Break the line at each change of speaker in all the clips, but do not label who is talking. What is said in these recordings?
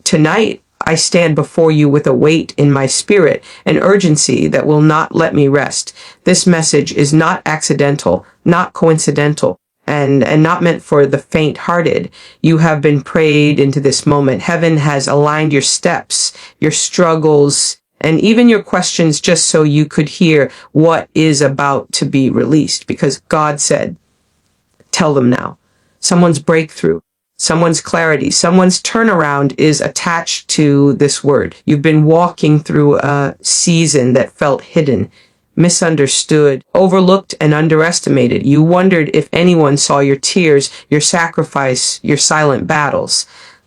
Tonight, I stand before you with a weight in my spirit, an urgency that will not let me rest. This message is not accidental, not coincidental, and not meant for the faint-hearted. You have been prayed into this moment. Heaven has aligned your steps, your struggles, and even your questions just so you could hear what is about to be released. Because God said, tell them now. Someone's breakthrough, someone's clarity, someone's turnaround is attached to this word. You've been walking through a season that felt hidden, misunderstood, overlooked, and underestimated. You wondered if anyone saw your tears, your sacrifice, your silent battles.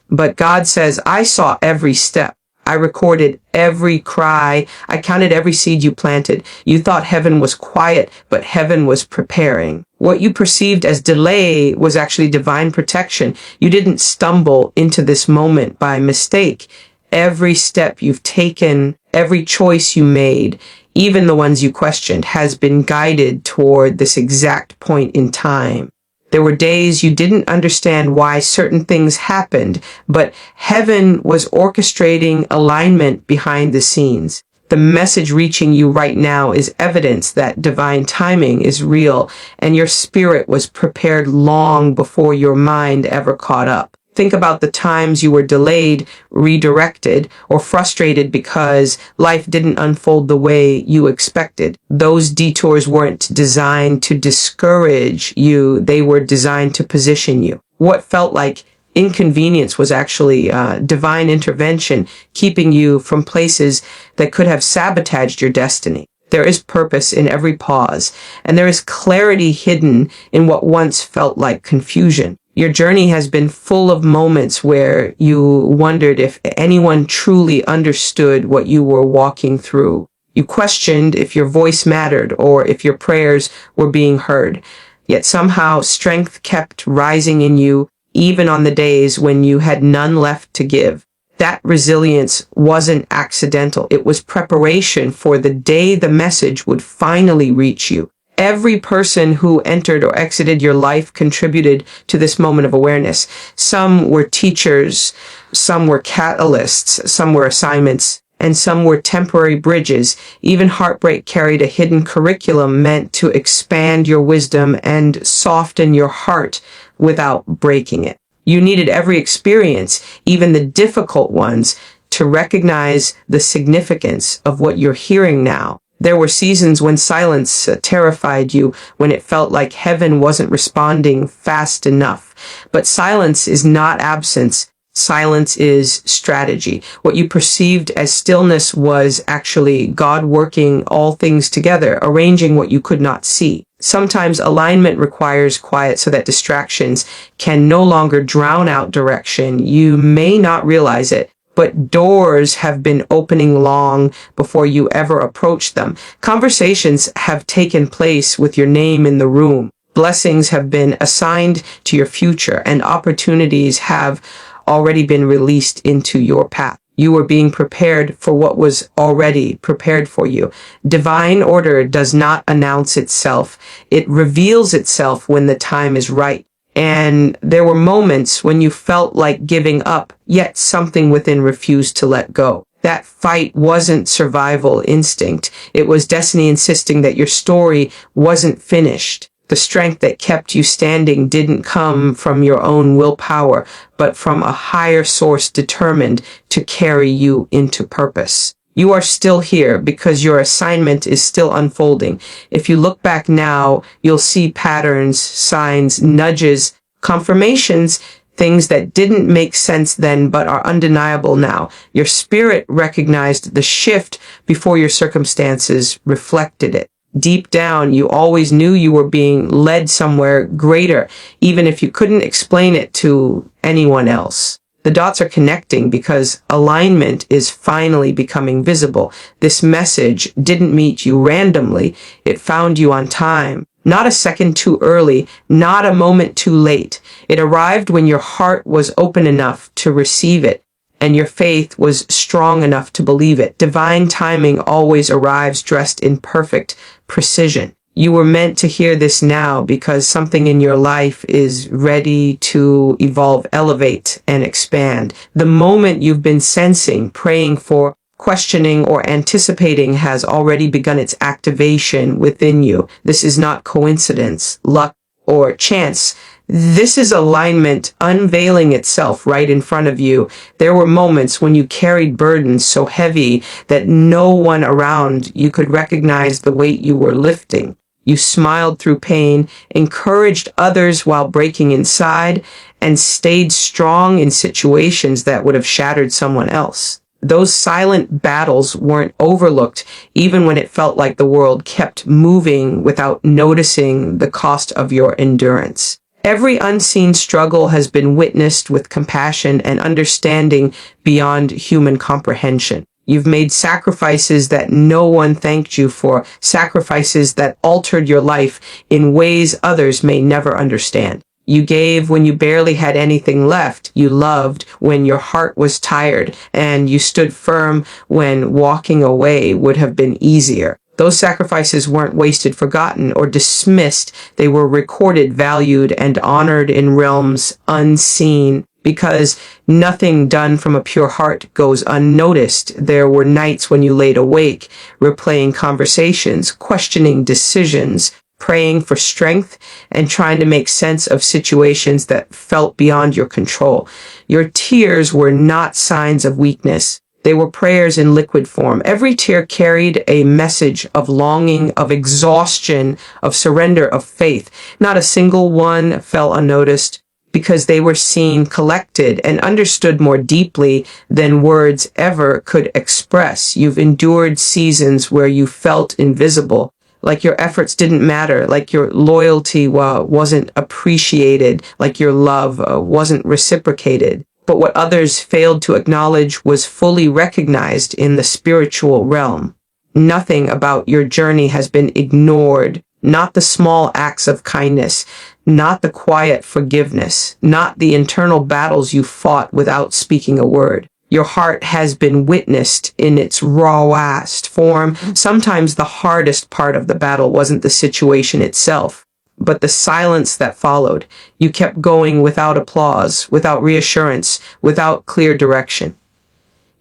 But God says, I saw every step. I recorded every cry. I counted every seed you planted. You thought heaven was quiet, but heaven was preparing. What you perceived as delay was actually divine protection. You didn't stumble into this moment by mistake. Every step you've taken, every choice you made, even the ones you questioned, has been guided toward this exact point in time. There were days you didn't understand why certain things happened, but heaven was orchestrating alignment behind the scenes. The message reaching you right now is evidence that divine timing is real, and your spirit was prepared long before your mind ever caught up. Think about the times you were delayed, redirected, or frustrated because life didn't unfold the way you expected. Those detours weren't designed to discourage you. They were designed to position you. What felt like inconvenience was actually divine intervention, keeping you from places that could have sabotaged your destiny. There is purpose in every pause, and there is clarity hidden in what once felt like confusion. Your journey has been full of moments where you wondered if anyone truly understood what you were walking through. You questioned if your voice mattered or if your prayers were being heard. Yet somehow strength kept rising in you, even on the days when you had none left to give. That resilience wasn't accidental. It was preparation for the day the message would finally reach you. Every person who entered or exited your life contributed to this moment of awareness. Some were teachers, some were catalysts, some were assignments, and some were temporary bridges. Even heartbreak carried a hidden curriculum meant to expand your wisdom and soften your heart without breaking it. You needed every experience, even the difficult ones, to recognize the significance of what you're hearing now. There were seasons when silence terrified you, when it felt like heaven wasn't responding fast enough. But silence is not absence. Silence is strategy. What you perceived as stillness was actually God working all things together, arranging what you could not see. Sometimes alignment requires quiet so that distractions can no longer drown out direction. You may not realize it, but doors have been opening long before you ever approach them. Conversations have taken place with your name in the room. Blessings have been assigned to your future, and opportunities have already been released into your path. You were being prepared for what was already prepared for you. Divine order does not announce itself. It reveals itself when the time is right. And there were moments when you felt like giving up, yet something within refused to let go. That fight wasn't survival instinct. It was destiny insisting that your story wasn't finished. The strength that kept you standing didn't come from your own willpower, but from a higher source determined to carry you into purpose. You are still here because your assignment is still unfolding. If you look back now, you'll see patterns, signs, nudges, confirmations, things that didn't make sense then but are undeniable now. Your spirit recognized the shift before your circumstances reflected it. Deep down, you always knew you were being led somewhere greater, even if you couldn't explain it to anyone else. The dots are connecting because alignment is finally becoming visible. This message didn't meet you randomly. It found you on time. Not a second too early, not a moment too late. It arrived when your heart was open enough to receive it, and your faith was strong enough to believe it. Divine timing always arrives dressed in perfect precision. You were meant to hear this now because something in your life is ready to evolve, elevate, and expand. The moment you've been sensing, praying for, questioning, or anticipating has already begun its activation within you. This is not coincidence, luck, or chance. This is alignment unveiling itself right in front of you. There were moments when you carried burdens so heavy that no one around you could recognize the weight you were lifting. You smiled through pain, encouraged others while breaking inside, and stayed strong in situations that would have shattered someone else. Those silent battles weren't overlooked, even when it felt like the world kept moving without noticing the cost of your endurance. Every unseen struggle has been witnessed with compassion and understanding beyond human comprehension. You've made sacrifices that no one thanked you for, sacrifices that altered your life in ways others may never understand. You gave when you barely had anything left. You loved when your heart was tired, and you stood firm when walking away would have been easier. Those sacrifices weren't wasted, forgotten, or dismissed. They were recorded, valued, and honored in realms unseen, because nothing done from a pure heart goes unnoticed. There were nights when you laid awake, replaying conversations, questioning decisions, praying for strength, and trying to make sense of situations that felt beyond your control. Your tears were not signs of weakness. They were prayers in liquid form. Every tear carried a message of longing, of exhaustion, of surrender, of faith. Not a single one fell unnoticed, because they were seen, collected, and understood more deeply than words ever could express. You've endured seasons where you felt invisible, like your efforts didn't matter, like your loyalty wasn't appreciated, like your love wasn't reciprocated. But what others failed to acknowledge was fully recognized in the spiritual realm. Nothing about your journey has been ignored, not the small acts of kindness, not the quiet forgiveness, not the internal battles you fought without speaking a word. Your heart has been witnessed in its rawest form. Sometimes the hardest part of the battle wasn't the situation itself, but the silence that followed. You kept going without applause, without reassurance, without clear direction.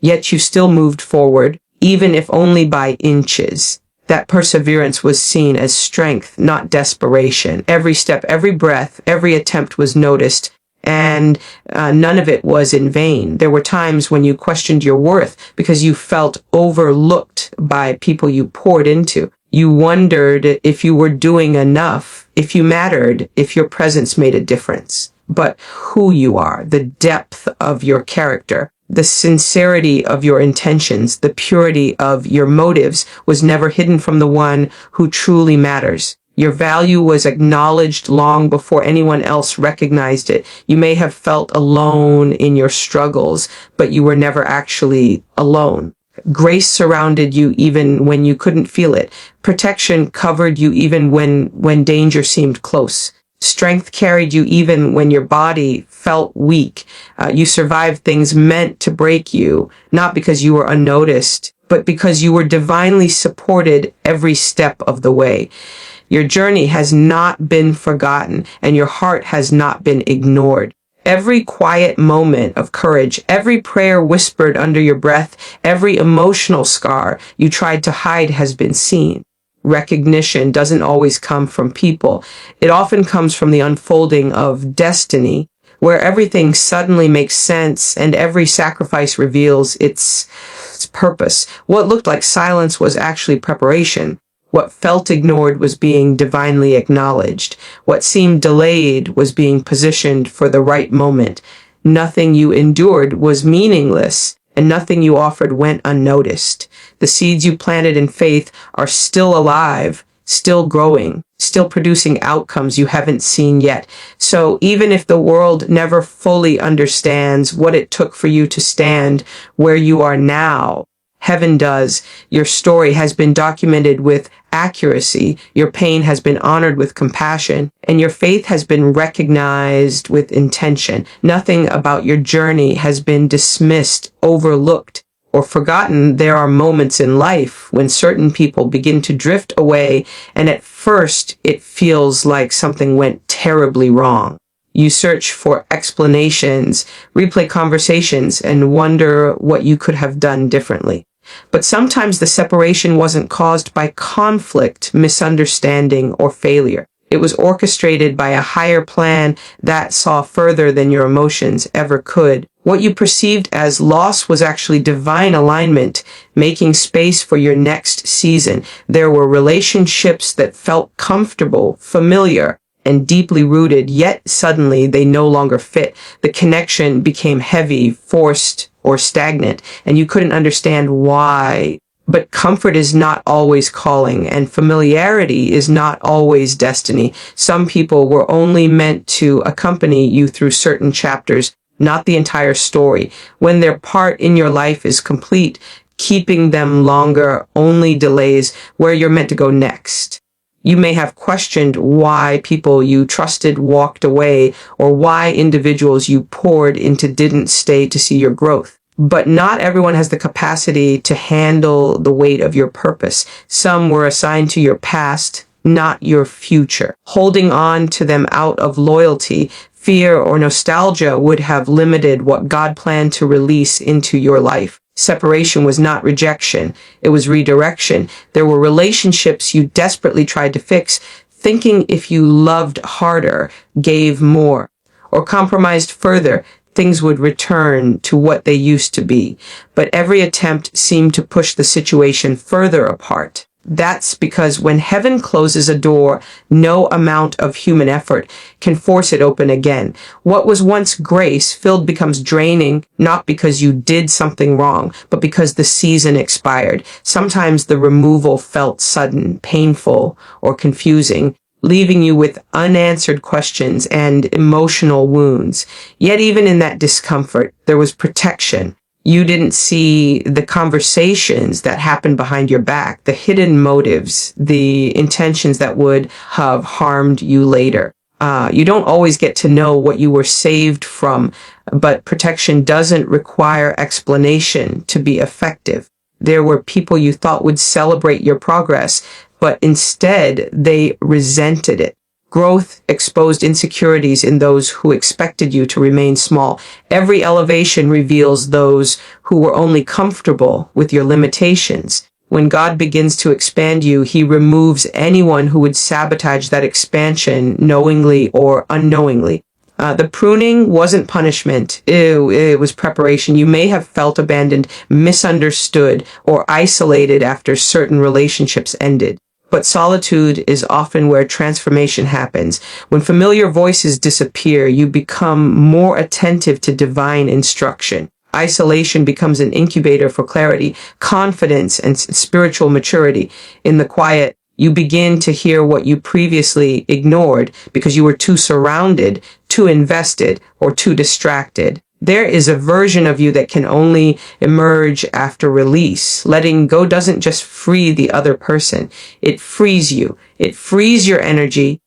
Yet you still moved forward, even if only by inches. That perseverance was seen as strength, not desperation. Every step, every breath, every attempt was noticed, and none of it was in vain. There were times when you questioned your worth because you felt overlooked by people you poured into. You wondered if you were doing enough, if you mattered, if your presence made a difference. But who you are, the depth of your character, the sincerity of your intentions, the purity of your motives was never hidden from the one who truly matters. Your value was acknowledged long before anyone else recognized it. You may have felt alone in your struggles, but you were never actually alone. Grace surrounded you even when you couldn't feel it. Protection covered you even when danger seemed close. Strength carried you even when your body felt weak. You survived things meant to break you, not because you were unnoticed, but because you were divinely supported every step of the way. Your journey has not been forgotten, and your heart has not been ignored. Every quiet moment of courage, every prayer whispered under your breath, every emotional scar you tried to hide has been seen. Recognition doesn't always come from people. It often comes from the unfolding of destiny, where everything suddenly makes sense and every sacrifice reveals its purpose. What looked like silence was actually preparation. What felt ignored was being divinely acknowledged. What seemed delayed was being positioned for the right moment. Nothing you endured was meaningless, and nothing you offered went unnoticed. The seeds you planted in faith are still alive, still growing, still producing outcomes you haven't seen yet. So even if the world never fully understands what it took for you to stand where you are now, heaven does. Your story has been documented with accuracy, your pain has been honored with compassion, and your faith has been recognized with intention. Nothing about your journey has been dismissed, overlooked, or forgotten, there are moments in life when certain people begin to drift away, and at first it feels like something went terribly wrong. You search for explanations, replay conversations, and wonder what you could have done differently. But sometimes the separation wasn't caused by conflict, misunderstanding, or failure. It was orchestrated by a higher plan that saw further than your emotions ever could. What you perceived as loss was actually divine alignment, making space for your next season. There were relationships that felt comfortable, familiar, and deeply rooted, yet suddenly they no longer fit. The connection became heavy, forced, or stagnant, and you couldn't understand why. But comfort is not always calling, and familiarity is not always destiny. Some people were only meant to accompany you through certain chapters, not the entire story. When their part in your life is complete, keeping them longer only delays where you're meant to go next. You may have questioned why people you trusted walked away, or why individuals you poured into didn't stay to see your growth. But not everyone has the capacity to handle the weight of your purpose. Some were assigned to your past, not your future. Holding on to them out of loyalty, fear, or nostalgia would have limited what God planned to release into your life. Separation was not rejection, it was redirection. There were relationships you desperately tried to fix, thinking if you loved harder, gave more, or compromised further, things would return to what they used to be. But every attempt seemed to push the situation further apart. That's because when heaven closes a door, no amount of human effort can force it open again. What was once grace-filled becomes draining, not because you did something wrong, but because the season expired. Sometimes the removal felt sudden, painful, or confusing, leaving you with unanswered questions and emotional wounds. Yet even in that discomfort, there was protection. You didn't see the conversations that happened behind your back, the hidden motives, the intentions that would have harmed you later. You don't always get to know what you were saved from, but protection doesn't require explanation to be effective. There were people you thought would celebrate your progress, but instead they resented it. Growth exposed insecurities in those who expected you to remain small. Every elevation reveals those who were only comfortable with your limitations. When God begins to expand you, he removes anyone who would sabotage that expansion knowingly or unknowingly. The pruning wasn't punishment. It was preparation. You may have felt abandoned, misunderstood, or isolated after certain relationships ended. But solitude is often where transformation happens. When familiar voices disappear, you become more attentive to divine instruction. Isolation becomes an incubator for clarity, confidence, and spiritual maturity. In the quiet, you begin to hear what you previously ignored because you were too surrounded, too invested, or too distracted. There is a version of you that can only emerge after release. Letting go doesn't just free the other person. It frees you. It frees your energy,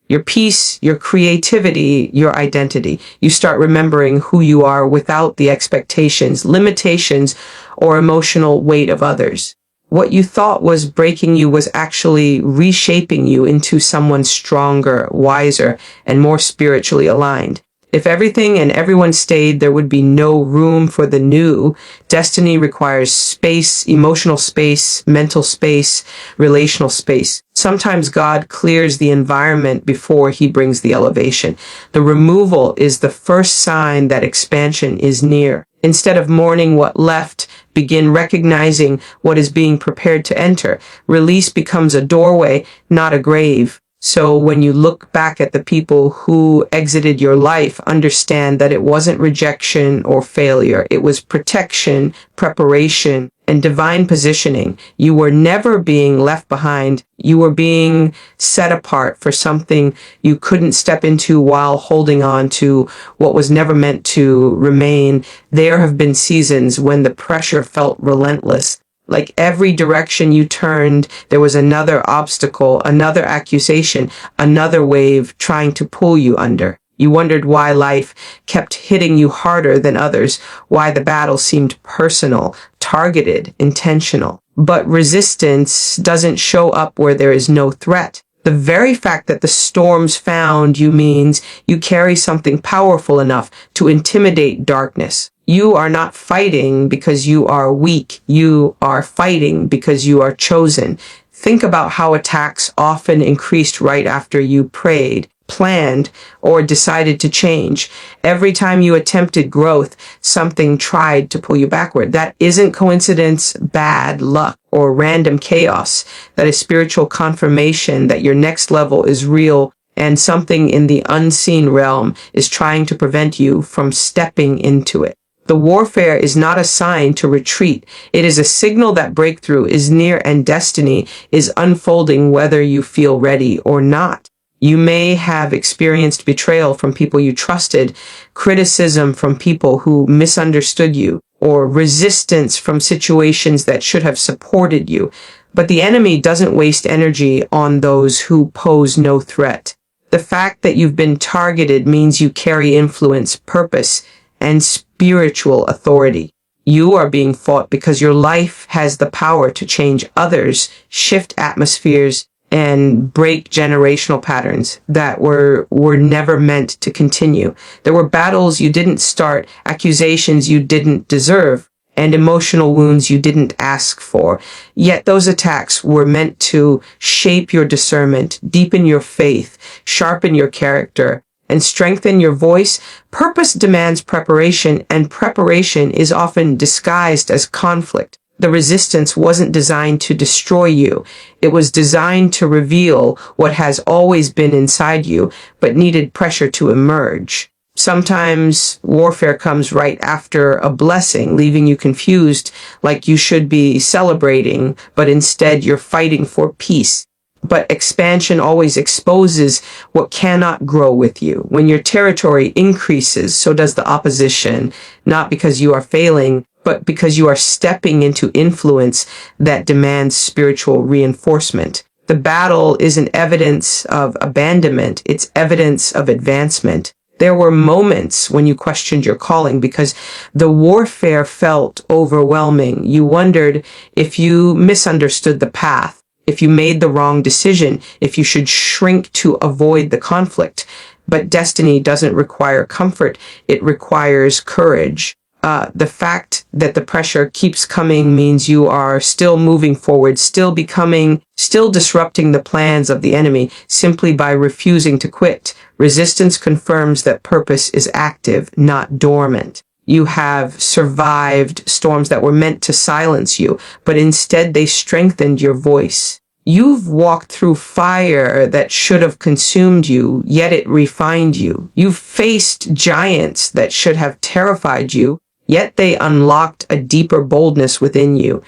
your peace, your creativity, your identity. You start remembering who you are without the expectations, limitations, or emotional weight of others. What you thought was breaking you was actually reshaping you into someone stronger, wiser, and more spiritually aligned. If everything and everyone stayed, there would be no room for the new. Destiny requires space, emotional space, mental space, relational space. Sometimes God clears the environment before he brings the elevation. The removal is the first sign that expansion is near. Instead of mourning what left, begin recognizing what is being prepared to enter. Release becomes a doorway, not a grave. So when you look back at the people who exited your life, understand that it wasn't rejection or failure. It was protection, preparation, and divine positioning. You were never being left behind. You were being set apart for something you couldn't step into while holding on to what was never meant to remain. There have been seasons when the pressure felt relentless. Like every direction you turned, there was another obstacle, another accusation, another wave trying to pull you under. You wondered why life kept hitting you harder than others, why the battle seemed personal, targeted, intentional. But resistance doesn't show up where there is no threat. The very fact that the storms found you means you carry something powerful enough to intimidate darkness. You are not fighting because you are weak. You are fighting because you are chosen. Think about how attacks often increased right after you prayed, planned, or decided to change. Every time you attempted growth, something tried to pull you backward. That isn't coincidence, bad luck, or random chaos. That is spiritual confirmation that your next level is real and something in the unseen realm is trying to prevent you from stepping into it. The warfare is not a sign to retreat. It is a signal that breakthrough is near and destiny is unfolding whether you feel ready or not. You may have experienced betrayal from people you trusted, criticism from people who misunderstood you, or resistance from situations that should have supported you. But the enemy doesn't waste energy on those who pose no threat. The fact that you've been targeted means you carry influence, purpose, and spiritual authority. You are being fought because your life has the power to change others, shift atmospheres, and break generational patterns that were never meant to continue. There were battles you didn't start, accusations you didn't deserve, and emotional wounds you didn't ask for. Yet those attacks were meant to shape your discernment, deepen your faith, sharpen your character, and strengthen your voice. Purpose demands preparation, and preparation is often disguised as conflict. The resistance wasn't designed to destroy you. It was designed to reveal what has always been inside you, but needed pressure to emerge. Sometimes warfare comes right after a blessing, leaving you confused, like you should be celebrating, but instead you're fighting for peace. But expansion always exposes what cannot grow with you. When your territory increases, so does the opposition, not because you are failing, but because you are stepping into influence that demands spiritual reinforcement. The battle isn't evidence of abandonment, it's evidence of advancement. There were moments when you questioned your calling because the warfare felt overwhelming. You wondered if you misunderstood the path, if you made the wrong decision, if you should shrink to avoid the conflict. But destiny doesn't require comfort, it requires courage. The fact that the pressure keeps coming means you are still moving forward, still disrupting the plans of the enemy simply by refusing to quit. Resistance confirms that purpose is active, not dormant. You have survived storms that were meant to silence you, but instead they strengthened your voice. You've walked through fire that should have consumed you, yet it refined you. You've faced giants that should have terrified you, yet they unlocked a deeper boldness within you.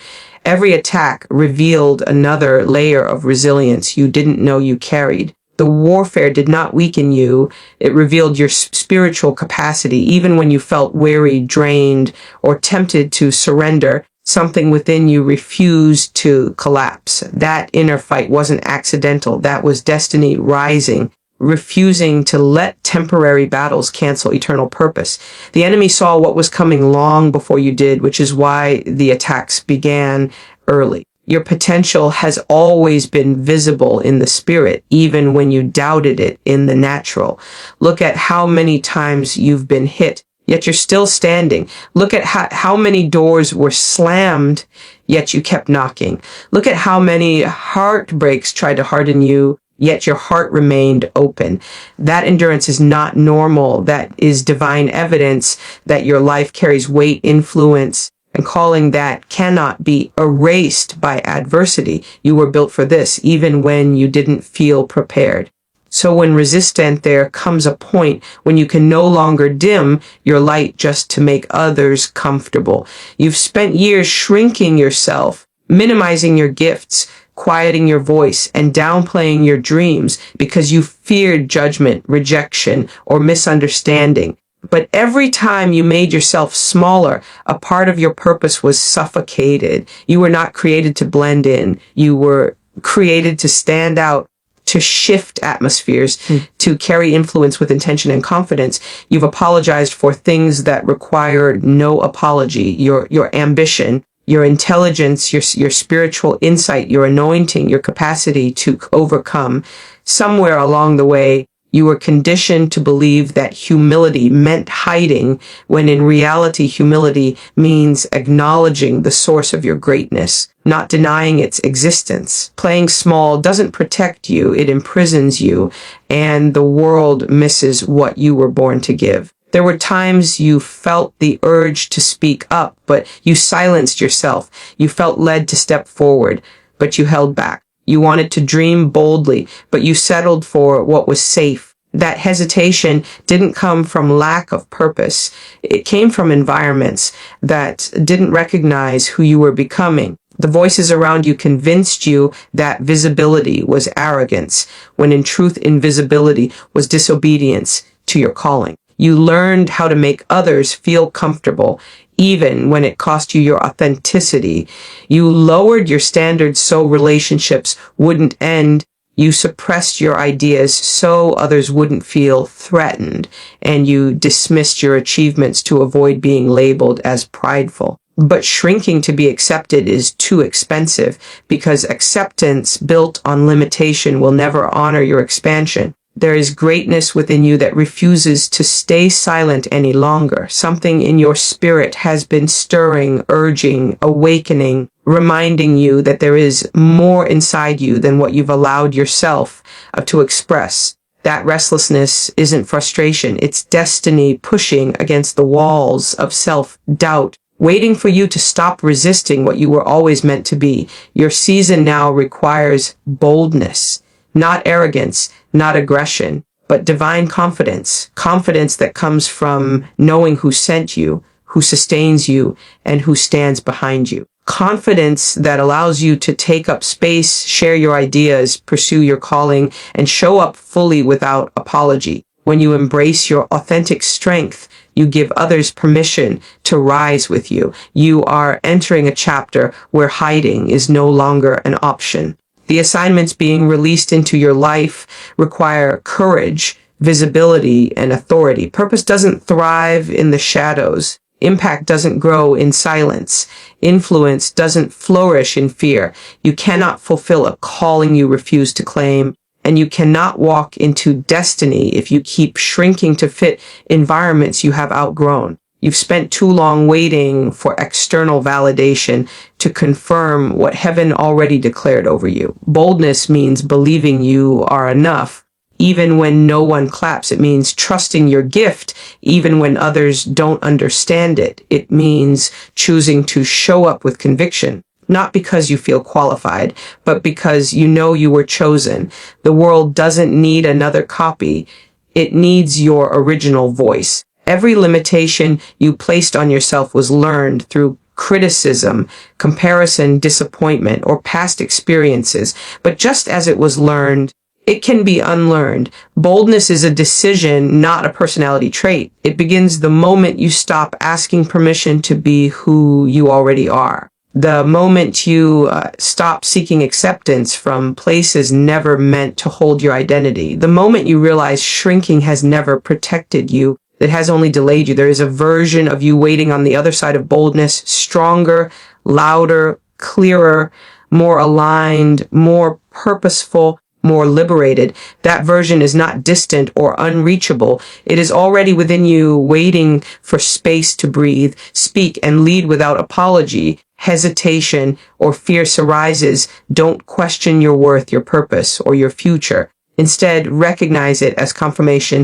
Every attack revealed another layer of resilience you didn't know you carried. The warfare did not weaken you. It revealed your spiritual capacity. Even when you felt weary, drained, or tempted to surrender, something within you refused to collapse. That inner fight wasn't accidental. That was destiny rising, refusing to let temporary battles cancel eternal purpose. The enemy saw what was coming long before you did, which is why the attacks began early. Your potential has always been visible in the spirit, even when you doubted it in the natural. Look at how many times you've been hit, yet you're still standing. Look at how many doors were slammed, yet you kept knocking. Look at how many heartbreaks tried to harden you, yet your heart remained open. That endurance is not normal. That is divine evidence that your life carries weight, influence, and calling that cannot be erased by adversity. You were built for this, even when you didn't feel prepared. So when resistant, there comes a point when you can no longer dim your light just to make others comfortable. You've spent years shrinking yourself, minimizing your gifts, quieting your voice, and downplaying your dreams because you feared judgment, rejection, or misunderstanding. But every time you made yourself smaller, a part of your purpose was suffocated. You were not created to blend in. You were created to stand out, to shift atmospheres, to carry influence with intention and confidence. You've apologized for things that required no apology. Your ambition, your intelligence, your spiritual insight, your anointing, your capacity to overcome. Somewhere along the way, you were conditioned to believe that humility meant hiding, when in reality, humility means acknowledging the source of your greatness, not denying its existence. Playing small doesn't protect you, it imprisons you, and the world misses what you were born to give. There were times you felt the urge to speak up, but you silenced yourself. You felt led to step forward, but you held back. You wanted to dream boldly, but you settled for what was safe. That hesitation didn't come from lack of purpose. It came from environments that didn't recognize who you were becoming. The voices around you convinced you that visibility was arrogance, when in truth, invisibility was disobedience to your calling. You learned how to make others feel comfortable, even when it cost you your authenticity. You lowered your standards so relationships wouldn't end. You suppressed your ideas so others wouldn't feel threatened, and you dismissed your achievements to avoid being labeled as prideful. But shrinking to be accepted is too expensive, because acceptance built on limitation will never honor your expansion. There is greatness within you that refuses to stay silent any longer. Something in your spirit has been stirring, urging, awakening, reminding you that there is more inside you than what you've allowed yourself to express. That restlessness isn't frustration, it's destiny pushing against the walls of self-doubt, waiting for you to stop resisting what you were always meant to be. Your season now requires boldness. Not arrogance, not aggression, but divine confidence. Confidence that comes from knowing who sent you, who sustains you, and who stands behind you. Confidence that allows you to take up space, share your ideas, pursue your calling, and show up fully without apology. When you embrace your authentic strength, you give others permission to rise with you. You are entering a chapter where hiding is no longer an option. The assignments being released into your life require courage, visibility, and authority. Purpose doesn't thrive in the shadows. Impact doesn't grow in silence. Influence doesn't flourish in fear. You cannot fulfill a calling you refuse to claim, and you cannot walk into destiny if you keep shrinking to fit environments you have outgrown. You've spent too long waiting for external validation to confirm what heaven already declared over you. Boldness means believing you are enough, even when no one claps. It means trusting your gift, even when others don't understand it. It means choosing to show up with conviction, not because you feel qualified, but because you know you were chosen. The world doesn't need another copy. It needs your original voice. Every limitation you placed on yourself was learned through criticism, comparison, disappointment, or past experiences. But just as it was learned, it can be unlearned. Boldness is a decision, not a personality trait. It begins the moment you stop asking permission to be who you already are. The moment you stop seeking acceptance from places never meant to hold your identity. The moment you realize shrinking has never protected you. It has only delayed you. There is a version of you waiting on the other side of boldness, stronger, louder, clearer, more aligned, more purposeful, more liberated. That version is not distant or unreachable. It is already within you, waiting for space to breathe, speak, and lead without apology. Hesitation or fierce arises. Don't question your worth, your purpose, or your future. Instead, recognize it as confirmation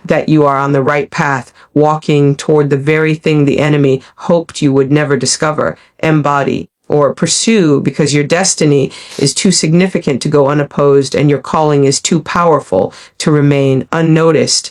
that you are on the right path, walking toward the very thing the enemy hoped you would never discover, embody, or pursue, because your destiny is too significant to go unopposed and your calling is too powerful to remain unnoticed.